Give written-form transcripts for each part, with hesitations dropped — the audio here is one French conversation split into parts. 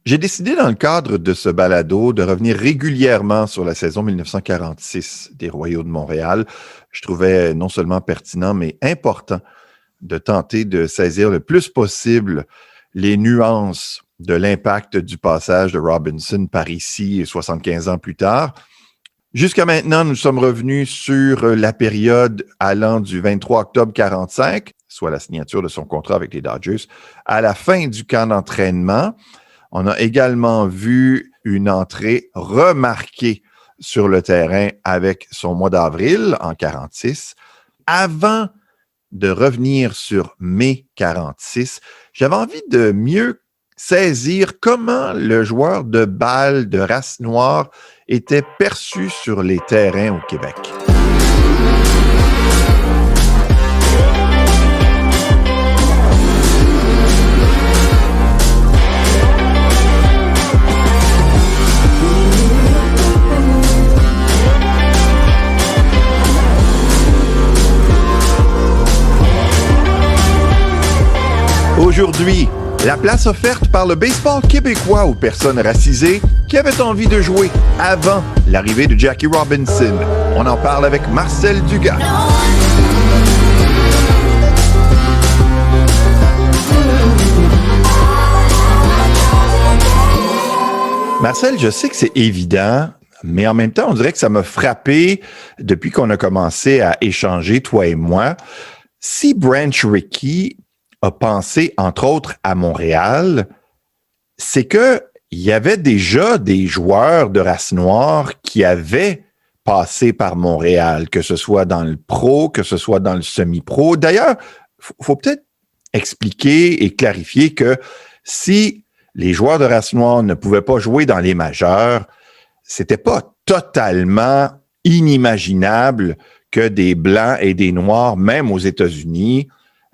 J'ai décidé dans le cadre de ce balado de revenir régulièrement sur la saison 1946 des Royaux de Montréal. Je trouvais non seulement pertinent, mais important de tenter de saisir le plus possible les nuances de l'impact du passage de Robinson par ici 75 ans plus tard. Jusqu'à maintenant, nous sommes revenus sur la période allant du 23 octobre 45, soit la signature de son contrat avec les Dodgers, à la fin du camp d'entraînement. On a également vu une entrée remarquée sur le terrain avec son mois d'avril en 46. Avant de revenir sur mai 46, j'avais envie de mieux saisir comment le joueur de balle de race noire était perçu sur les terrains au Québec. Aujourd'hui, la place offerte par le baseball québécois aux personnes racisées qui avaient envie de jouer avant l'arrivée de Jackie Robinson. On en parle avec Marcel Dugas. Marcel, je sais que c'est évident, mais en même temps, on dirait que ça m'a frappé depuis qu'on a commencé à échanger, toi et moi. Si Branch Rickey a pensé, entre autres, à Montréal, c'est que il y avait déjà des joueurs de race noire qui avaient passé par Montréal, que ce soit dans le pro, que ce soit dans le semi-pro. D'ailleurs, faut peut-être expliquer et clarifier que si les joueurs de race noire ne pouvaient pas jouer dans les majeurs, c'était pas totalement inimaginable que des Blancs et des Noirs, même aux États-Unis,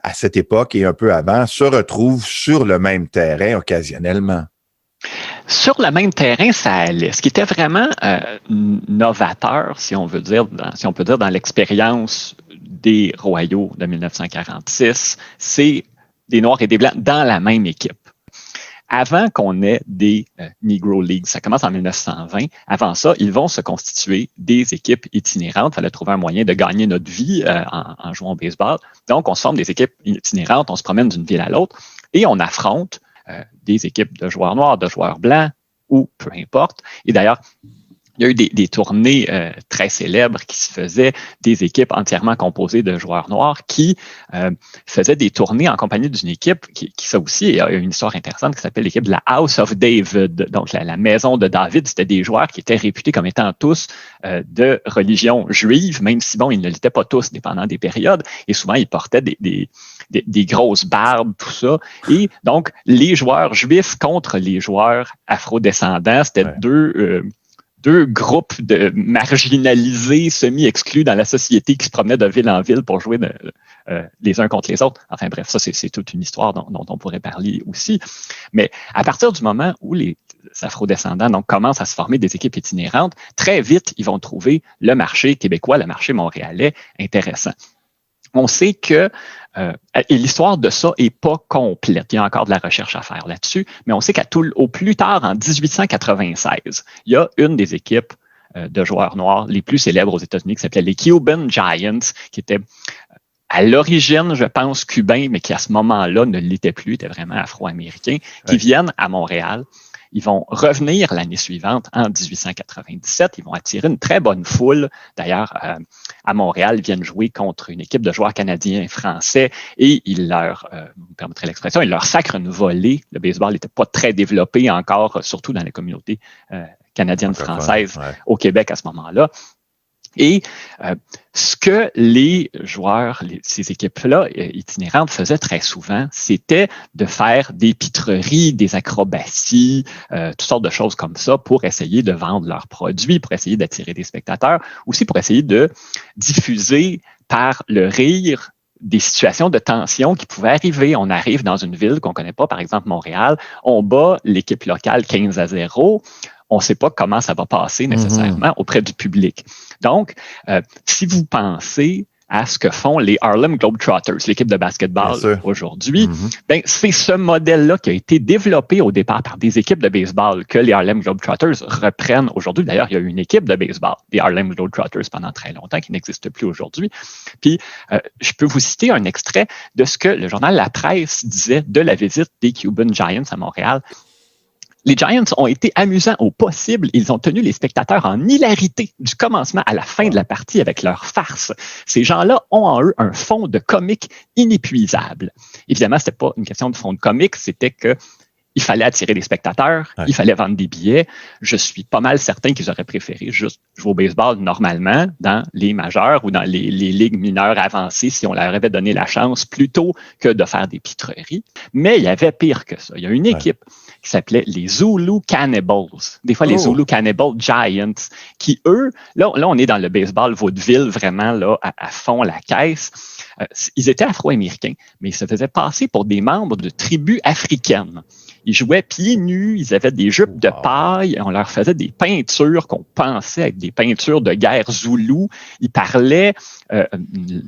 à cette époque et un peu avant, se retrouvent sur le même terrain occasionnellement. Sur le même terrain, ça allait. Ce qui était vraiment novateur, si on peut dire dans l'expérience des Royaux de 1946, c'est des Noirs et des Blancs dans la même équipe. Avant qu'on ait des Negro Leagues, ça commence en 1920. Avant ça, ils vont se constituer des équipes itinérantes. Il fallait trouver un moyen de gagner notre vie en jouant au baseball. Donc, on se forme des équipes itinérantes, on se promène d'une ville à l'autre et on affronte des équipes de joueurs noirs, de joueurs blancs ou peu importe. Et d'ailleurs, il y a eu des tournées très célèbres qui se faisaient, des équipes entièrement composées de joueurs noirs qui faisaient des tournées en compagnie d'une équipe qui ça aussi a une histoire intéressante qui s'appelle l'équipe de la House of David. Donc, la maison de David, c'était des joueurs qui étaient réputés comme étant tous de religion juive, même si, bon, ils ne l'étaient pas tous, dépendant des périodes. Et souvent, ils portaient des grosses barbes, tout ça. Et donc, les joueurs juifs contre les joueurs afrodescendants, c'était deux groupes de marginalisés, semi-exclus dans la société qui se promenaient de ville en ville pour jouer les uns contre les autres. Enfin bref, ça c'est toute une histoire dont on pourrait parler aussi. Mais à partir du moment où les afrodescendants donc, commencent à se former des équipes itinérantes, très vite, ils vont trouver le marché québécois, le marché montréalais intéressant. On sait que, et l'histoire de ça est pas complète, il y a encore de la recherche à faire là-dessus, mais on sait au plus tard, en 1896, il y a une des équipes de joueurs noirs les plus célèbres aux États-Unis qui s'appelait les Cuban Giants, qui était à l'origine, je pense, cubain, mais qui à ce moment-là ne l'était plus, était vraiment afro-américain, qui viennent à Montréal. Ils vont revenir l'année suivante, en 1897. Ils vont attirer une très bonne foule. D'ailleurs, à Montréal, ils viennent jouer contre une équipe de joueurs canadiens et français et ils leur, vous me permettrez l'expression, ils leur sacrent une volée. Le baseball n'était pas très développé encore, surtout dans les communautés canadiennes-françaises au Québec à ce moment-là. Et ce que les joueurs, ces équipes-là itinérantes faisaient très souvent, c'était de faire des pitreries, des acrobaties, toutes sortes de choses comme ça pour essayer de vendre leurs produits, pour essayer d'attirer des spectateurs, aussi pour essayer de diffuser par le rire des situations de tension qui pouvaient arriver. On arrive dans une ville qu'on connaît pas, par exemple Montréal, on bat l'équipe locale 15-0, on ne sait pas comment ça va passer nécessairement auprès du public. Donc, si vous pensez à ce que font les Harlem Globetrotters, l'équipe de basketball aujourd'hui. Ben, c'est ce modèle-là qui a été développé au départ par des équipes de baseball que les Harlem Globetrotters reprennent aujourd'hui. D'ailleurs, il y a une équipe de baseball, des Harlem Globetrotters, pendant très longtemps, qui n'existe plus aujourd'hui. Puis, je peux vous citer un extrait de ce que le journal La Presse disait de la visite des Cuban Giants à Montréal. Les Giants ont été amusants au possible. Ils ont tenu les spectateurs en hilarité du commencement à la fin de la partie avec leur farce. Ces gens-là ont en eux un fond de comique inépuisable. Évidemment, c'était pas une question de fond de comique, c'était que il fallait attirer des spectateurs, il fallait vendre des billets. Je suis pas mal certain qu'ils auraient préféré juste jouer au baseball normalement dans les majeurs ou dans les ligues mineures avancées si on leur avait donné la chance plutôt que de faire des pitreries. Mais il y avait pire que ça. Il y a une équipe qui s'appelait les Zulu Cannibals. Des fois, les Zulu Cannibal Giants qui, eux, là, on est dans le baseball vaudeville vraiment là à fond la caisse. Ils étaient afro-américains, mais ils se faisaient passer pour des membres de tribus africaines. Ils jouaient pieds nus, ils avaient des jupes de paille, on leur faisait des peintures qu'on pensait être des peintures de guerre zoulou. Ils parlaient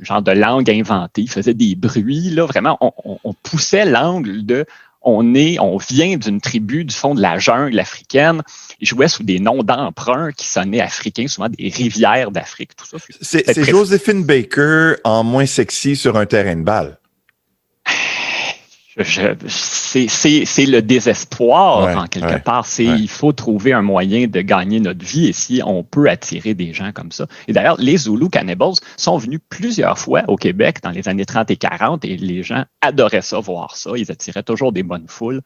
genre de langue inventée, ils faisaient des bruits. Là, vraiment, on poussait l'angle de on vient d'une tribu du fond de la jungle africaine. Ils jouaient sous des noms d'emprunts qui sonnaient africains, souvent des rivières d'Afrique, tout ça. C'est Josephine Baker en moins sexy sur un terrain de balle. C'est le désespoir en quelque part. Il faut trouver un moyen de gagner notre vie et si on peut attirer des gens comme ça. Et d'ailleurs, les Zulu Cannibals sont venus plusieurs fois au Québec dans les années 30 et 40 et les gens adoraient ça, voir ça. Ils attiraient toujours des bonnes foules.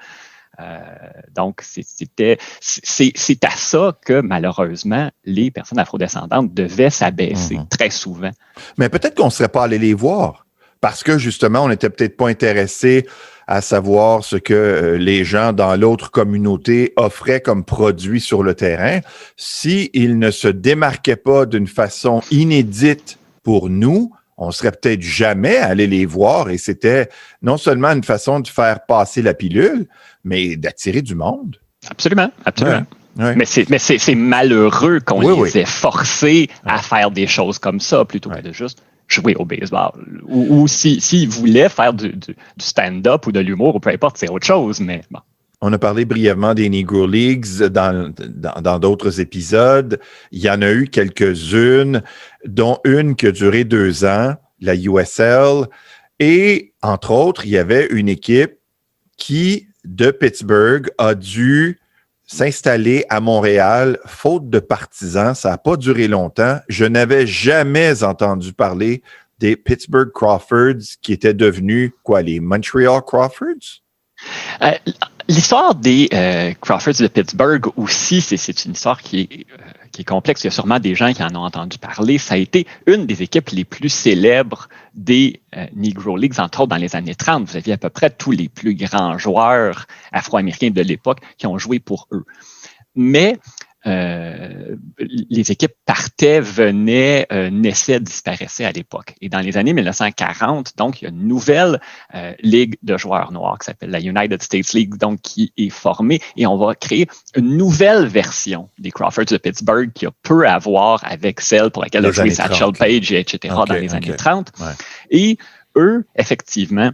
Donc, c'est à ça que, malheureusement, les personnes afrodescendantes devaient s'abaisser très souvent. Mais peut-être qu'on ne serait pas allé les voir parce que, justement, on n'était peut-être pas intéressé à savoir ce que les gens dans l'autre communauté offraient comme produit sur le terrain. S'ils ne se démarquaient pas d'une façon inédite pour nous, on serait peut-être jamais allé les voir et c'était non seulement une façon de faire passer la pilule, mais d'attirer du monde. Absolument, absolument. Ouais. Mais c'est malheureux qu'on les ait forcés à faire des choses comme ça plutôt que de juste jouer au baseball. Ou s'ils voulaient faire du stand-up ou de l'humour, ou peu importe, c'est autre chose, mais bon. On a parlé brièvement des Negro Leagues dans d'autres épisodes. Il y en a eu quelques-unes, dont une qui a duré 2 ans, la USL. Et, entre autres, il y avait une équipe qui, de Pittsburgh, a dû s'installer à Montréal, faute de partisans. Ça n'a pas duré longtemps. Je n'avais jamais entendu parler des Pittsburgh Crawfords qui étaient devenus, les Montreal Crawfords? L'histoire des Crawfords de Pittsburgh aussi, c'est une histoire qui est complexe. Il y a sûrement des gens qui en ont entendu parler. Ça a été une des équipes les plus célèbres des Negro Leagues, entre autres dans les années 30. Vous aviez à peu près tous les plus grands joueurs afro-américains de l'époque qui ont joué pour eux. Mais les équipes partaient, venaient, naissaient, disparaissaient à l'époque. Et dans les années 1940, donc, il y a une nouvelle ligue de joueurs noirs qui s'appelle la United States League, donc qui est formée et on va créer une nouvelle version des Crawfords de Pittsburgh qui a peu à voir avec celle pour laquelle a joué Satchel Paige, etc. dans les années 30. Ouais. Et eux, effectivement,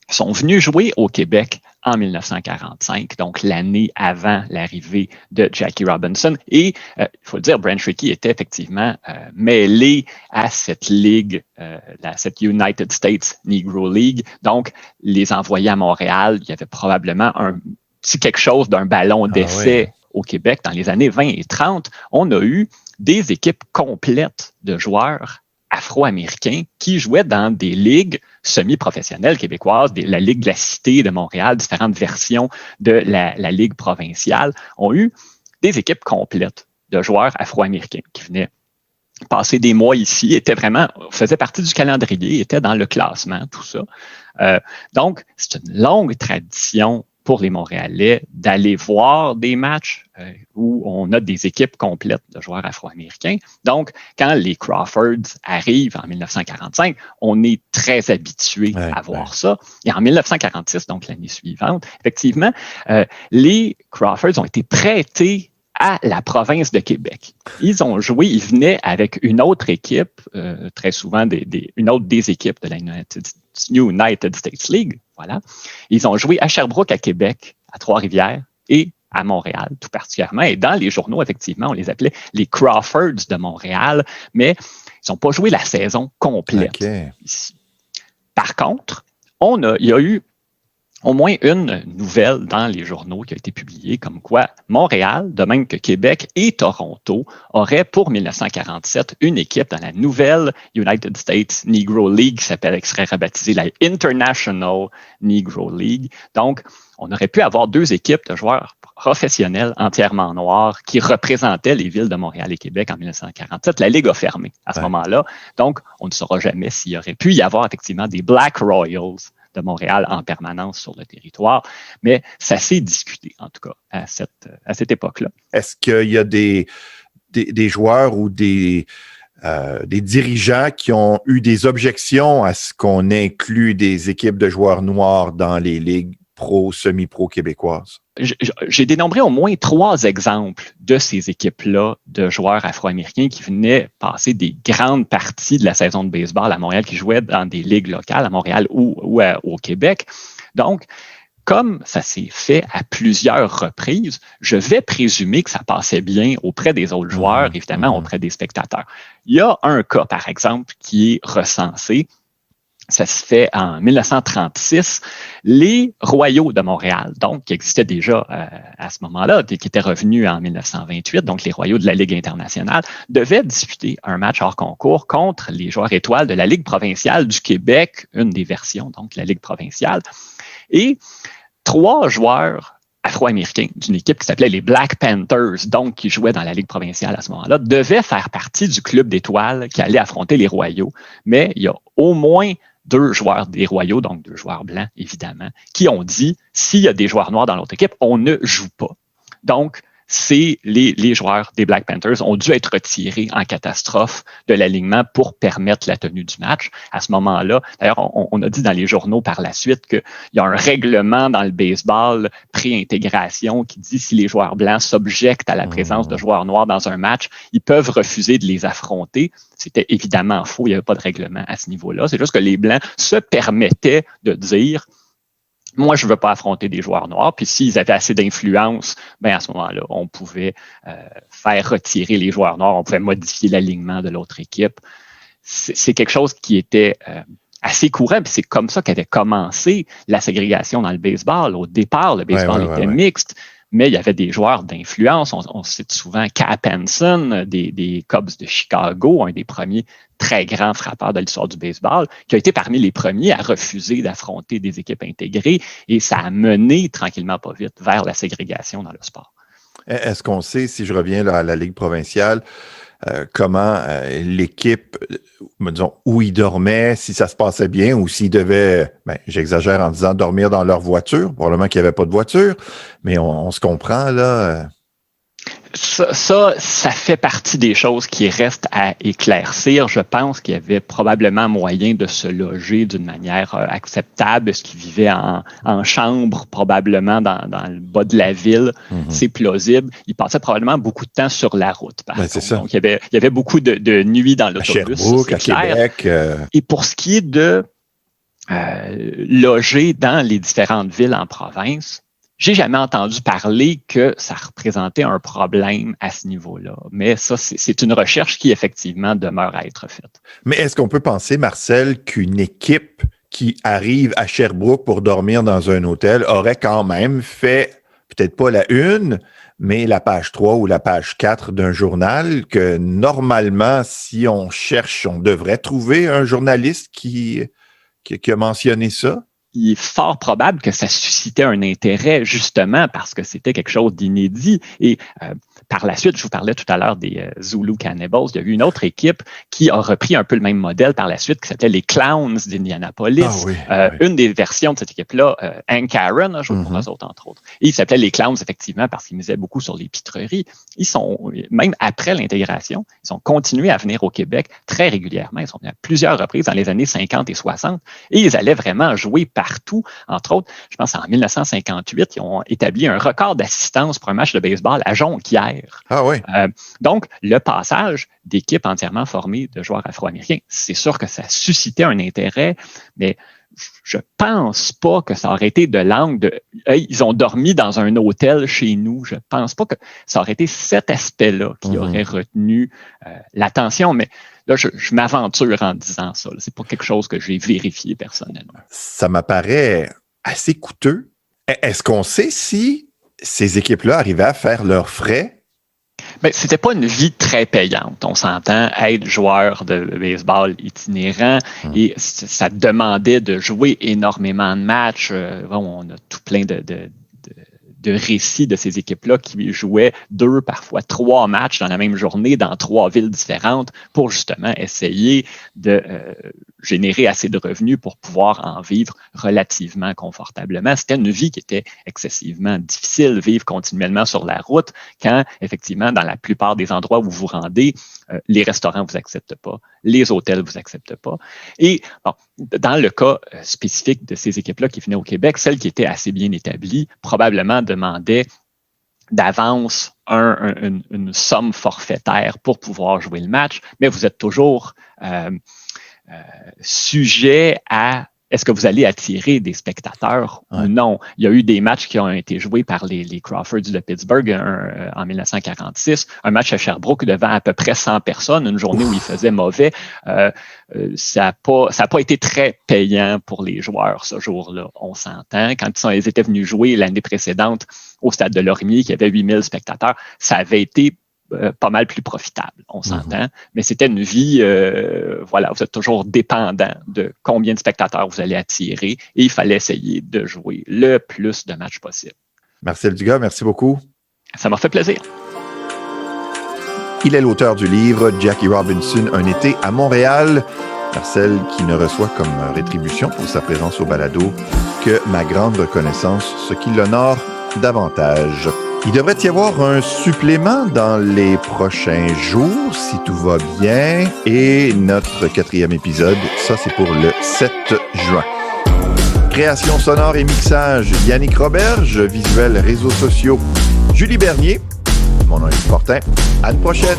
sont venus jouer au Québec en 1945, donc l'année avant l'arrivée de Jackie Robinson. Et il faut le dire, Branch Rickey était effectivement mêlé à cette ligue, cette United States Negro League. Donc, les envoyés à Montréal, il y avait probablement quelque chose d'un ballon d'essai au Québec dans les années 20 et 30. On a eu des équipes complètes de joueurs afro-américains qui jouaient dans des ligues semi-professionnelles québécoises, la Ligue de la Cité de Montréal, différentes versions de la Ligue provinciale, ont eu des équipes complètes de joueurs afro-américains qui venaient passer des mois ici, faisaient partie du calendrier, étaient dans le classement, tout ça. Donc, c'est une longue tradition pour les Montréalais d'aller voir des matchs où on a des équipes complètes de joueurs afro-américains. Donc, quand les Crawfords arrivent en 1945, on est très habitué à voir ça. Et en 1946, donc l'année suivante, effectivement, les Crawfords ont été prêtés à la province de Québec. Ils venaient avec une autre équipe, très souvent une autre des équipes de la United States League. Voilà. Ils ont joué à Sherbrooke, à Québec, à Trois-Rivières et à Montréal, tout particulièrement. Et dans les journaux, effectivement, on les appelait les Crawfords de Montréal, mais ils n'ont pas joué la saison complète ici. Par contre, il y a eu au moins une nouvelle dans les journaux qui a été publiée comme quoi Montréal, de même que Québec et Toronto, auraient pour 1947 une équipe dans la nouvelle United States Negro League qui serait rebaptisée la International Negro League. Donc, on aurait pu avoir deux équipes de joueurs professionnels entièrement noirs qui représentaient les villes de Montréal et Québec en 1947. La Ligue a fermé à ce moment-là. Donc, on ne saura jamais s'il y aurait pu y avoir effectivement des Black Royals de Montréal en permanence sur le territoire. Mais ça s'est discuté, en tout cas, à cette époque-là. Est-ce qu'il y a des joueurs ou des dirigeants qui ont eu des objections à ce qu'on inclue des équipes de joueurs noirs dans les ligues pro, semi-pro québécoises? J'ai dénombré au moins 3 exemples de ces équipes-là de joueurs afro-américains qui venaient passer des grandes parties de la saison de baseball à Montréal, qui jouaient dans des ligues locales à Montréal ou au Québec. Donc, comme ça s'est fait à plusieurs reprises, je vais présumer que ça passait bien auprès des autres joueurs, évidemment auprès des spectateurs. Il y a un cas, par exemple, qui est recensé. Ça se fait en 1936. Les Royaux de Montréal, donc, qui existaient déjà à ce moment-là, qui étaient revenus en 1928, donc les Royaux de la Ligue internationale, devaient disputer un match hors concours contre les joueurs étoiles de la Ligue provinciale du Québec, une des versions, donc, de la Ligue provinciale. Et 3 joueurs afro-américains d'une équipe qui s'appelait les Black Panthers, donc qui jouaient dans la Ligue provinciale à ce moment-là, devaient faire partie du club d'étoiles qui allait affronter les Royaux. Mais il y a au moins 2 joueurs des Royaux, donc 2 joueurs blancs, évidemment, qui ont dit, s'il y a des joueurs noirs dans l'autre équipe, on ne joue pas. Donc, les joueurs des Black Panthers ont dû être retirés en catastrophe de l'alignement pour permettre la tenue du match. À ce moment-là, d'ailleurs, on a dit dans les journaux par la suite qu'il y a un règlement dans le baseball pré-intégration qui dit si les joueurs blancs s'objectent à la présence de joueurs noirs dans un match, ils peuvent refuser de les affronter. C'était évidemment faux, il n'y avait pas de règlement à ce niveau-là. C'est juste que les Blancs se permettaient de dire moi, je ne veux pas affronter des joueurs noirs. Puis s'ils avaient assez d'influence, à ce moment-là, on pouvait faire retirer les joueurs noirs, on pouvait modifier l'alignement de l'autre équipe. C'est quelque chose qui était assez courant, puis c'est comme ça qu'avait commencé la ségrégation dans le baseball. Au départ, le baseball était mixte, mais il y avait des joueurs d'influence. On cite souvent Cap Hansen, des Cubs de Chicago, un des premiers très grands frappeurs de l'histoire du baseball, qui a été parmi les premiers à refuser d'affronter des équipes intégrées, et ça a mené tranquillement pas vite vers la ségrégation dans le sport. Est-ce qu'on sait, si je reviens là, à la Ligue provinciale, comment l'équipe, disons, où ils dormaient, si ça se passait bien ou s'ils devaient, j'exagère en disant dormir dans leur voiture, probablement qu'il n'y avait pas de voiture, mais on se comprend là. Ça fait partie des choses qui restent à éclaircir. Je pense qu'il y avait probablement moyen de se loger d'une manière acceptable. Est-ce qu'ils vivaient en chambre, probablement dans le bas de la ville? C'est plausible. Ils passaient probablement beaucoup de temps sur la route, par contre. C'est ça. Donc, il y avait beaucoup de nuits dans l'autobus. À Sherbrooke, à Québec. Et pour ce qui est de loger dans les différentes villes en province, j'ai jamais entendu parler que ça représentait un problème à ce niveau-là. Mais ça, c'est une recherche qui, effectivement, demeure à être faite. Mais est-ce qu'on peut penser, Marcel, qu'une équipe qui arrive à Sherbrooke pour dormir dans un hôtel aurait quand même fait, peut-être pas la 1, mais la page 3 ou la page 4 d'un journal, que normalement, si on cherche, on devrait trouver un journaliste qui a mentionné ça? Il est fort probable que ça suscitait un intérêt, justement, parce que c'était quelque chose d'inédit. Et par la suite, je vous parlais tout à l'heure des Zulu Cannibals. Il y a eu une autre équipe qui a repris un peu le même modèle par la suite, qui s'appelait les Clowns d'Indianapolis. Une des versions de cette équipe-là, Hank Aaron, je vous eux autres, entre autres. Et il s'appelait les Clowns, effectivement, parce qu'ils misaient beaucoup sur les pitreries. Ils sont, même après l'intégration, ils ont continué à venir au Québec très régulièrement. Ils sont venus à plusieurs reprises dans les années 50 et 60. Et ils allaient vraiment jouer par partout. Entre autres, je pense en 1958, ils ont établi un record d'assistance pour un match de baseball à Jonquière. Ah oui. Donc, le passage d'équipes entièrement formées de joueurs afro-américains, c'est sûr que ça suscitait un intérêt, mais je pense pas que ça aurait été de l'angle de hey, ils ont dormi dans un hôtel chez nous. Je pense pas que ça aurait été cet aspect-là qui aurait retenu l'attention. Mais là, je m'aventure en disant ça. Là. C'est pas quelque chose que j'ai vérifié personnellement. Ça m'apparaît assez coûteux. Est-ce qu'on sait si ces équipes-là arrivaient à faire leurs frais? Ben, c'était pas une vie très payante. On s'entend être joueur de baseball itinérant et ça demandait de jouer énormément de matchs. On a tout plein de récits de ces équipes-là qui jouaient 2, parfois 3 matchs dans la même journée dans 3 villes différentes pour justement essayer de générer assez de revenus pour pouvoir en vivre relativement confortablement. C'était une vie qui était excessivement difficile, vivre continuellement sur la route quand, effectivement, dans la plupart des endroits où vous vous rendez, les restaurants vous acceptent pas, les hôtels vous acceptent pas. Et bon, dans le cas spécifique de ces équipes-là qui venaient au Québec, celles qui étaient assez bien établies, probablement demandaient d'avance une somme forfaitaire pour pouvoir jouer le match, mais vous êtes toujours sujet à est-ce que vous allez attirer des spectateurs ou non? Il y a eu des matchs qui ont été joués par les Crawfords de Pittsburgh en 1946, un match à Sherbrooke devant à peu près 100 personnes, une journée où il faisait mauvais. Ça n'a pas été très payant pour les joueurs ce jour-là, on s'entend. Quand ils étaient venus jouer l'année précédente au Stade de Lorimier, qui avait 8000 spectateurs, ça avait été pas mal plus profitable, on s'entend. Mais c'était une vie, voilà, vous êtes toujours dépendant de combien de spectateurs vous allez attirer et il fallait essayer de jouer le plus de matchs possible. Marcel Dugas, merci beaucoup. Ça m'a fait plaisir. Il est l'auteur du livre Jackie Robinson, un été à Montréal. Marcel qui ne reçoit comme rétribution pour sa présence au balado que ma grande reconnaissance, ce qui l'honore davantage. Il devrait y avoir un supplément dans les prochains jours, si tout va bien. Et notre 4e épisode, ça c'est pour le 7 juin. Création sonore et mixage, Yannick Roberge. Visuel, réseaux sociaux, Julie Bernier. Mon nom est Fortin. À une prochaine.